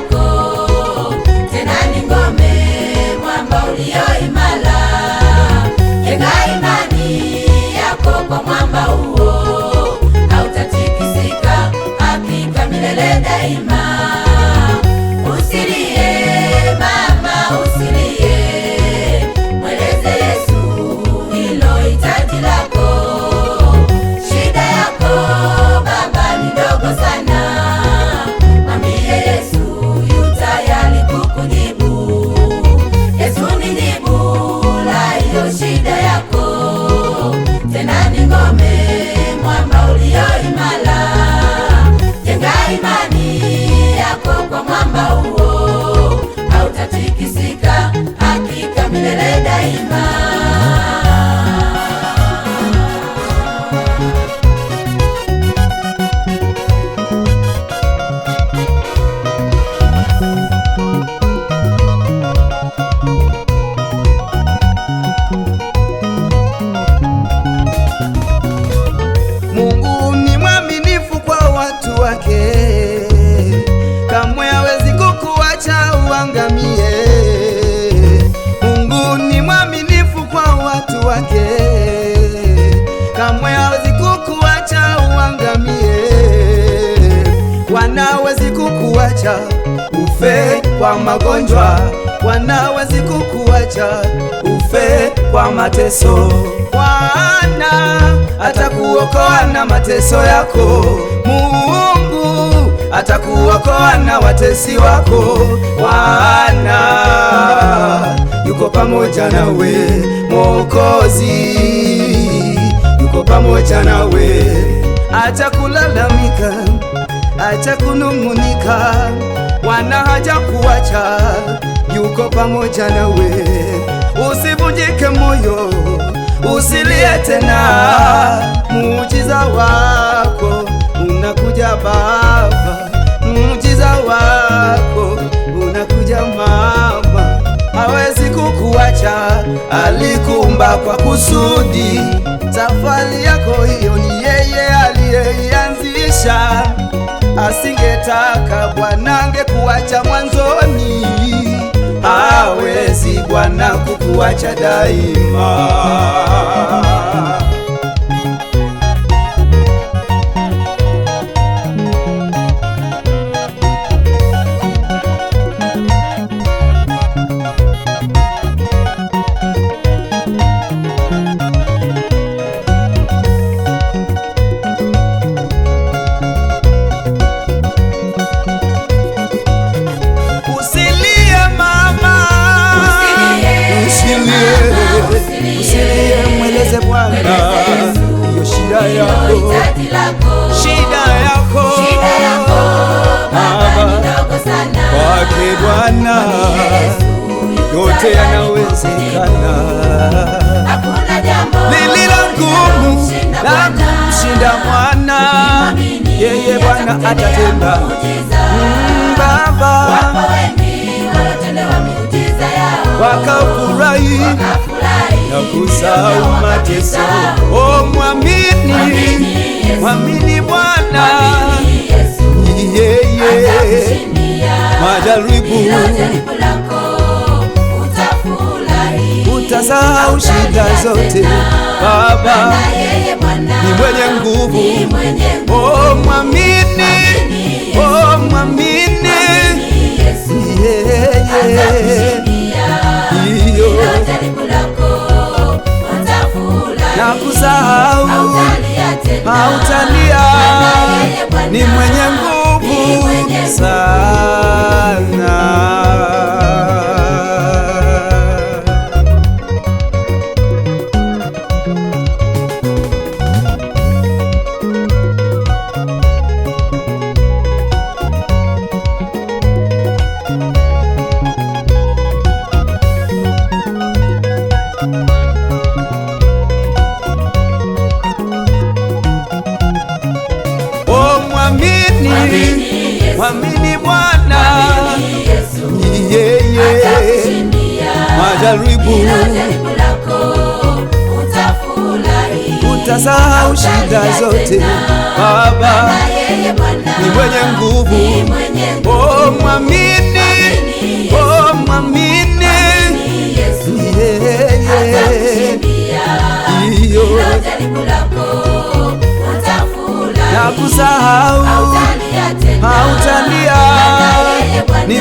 lako, tena ni ngome, mwamba ulio imara. Jenga imani yako kwa mwamba huo, hautatikisika hakika milele daima. Usilie mama, usilie, mweleze Yesu hilo hitaji lako. Shida yako baba ni ndogo sana, mwambie Yesu yu tayari kukujibu. Yesu ni jibu la hiyo shida yako, tena ni ngome, mwamba ulio imara. Jenga imani yako kwa mwamba huo, hautatikisika hakika milele daima. Mungu ni mwaminifu kwa watu wake, kamwe hawezi kukuacha uangamie. Mungu ni mwaminifu kwa watu wake, kamwe hawezi kukuacha uangamie. Wanawezi kukuacha ufe kwa magonjwa, wanawezi kukuacha ufe kwa mateso. Bwana atakuokoa na mateso yako, Mungu atakuokoa na watesi wako. Bwana yuko pamoja nawe, Mwokozi yuko pamoja nawe. Acha kulalamika, acha kunung'unika, Bwana hajakuacha, yuko pamoja nawe. Usivunjike moyo, usilie tena, muujiza wako unakuja Baba, muujiza wako unakuja Mama. Hawezi kukuacha, alikuumba kwa kusudi. Safari yako hiyo ni yeye aliyeianzisha, asingetaka Bwana angekuacha mwanzoni. Hawezi Bwana kukuacha daima. Usilie, mweleze Bwana hiyo shida yako, shida yako Baba, kwake Bwana yote yanawezekana. Lililo ngumu la kumshinda Bwana, yeye Bwana atatenda. Baba wakafurahi na kusahau mateso. Oh, mwamini, mwamini Bwana, yeye majaribu utasahau shida zote. Baba ni mwenye nguvu. Oh, mwamini, oh, mwamini, yeye na kusahau hautalia, ni mwenye nguvu sana. Mwamini Bwana, yeye majaribu utasahau shida zote. Baba yeye Bwana ni mwenye nguvu. ni mwenye nguvu. Oh, mwamini, oh, mwamini Yesu yeye. atakushindia Iyo hilo jaribu lako, utafurahi na kusahau hautalia tena. hautalia. Maana yeye Bwana Ni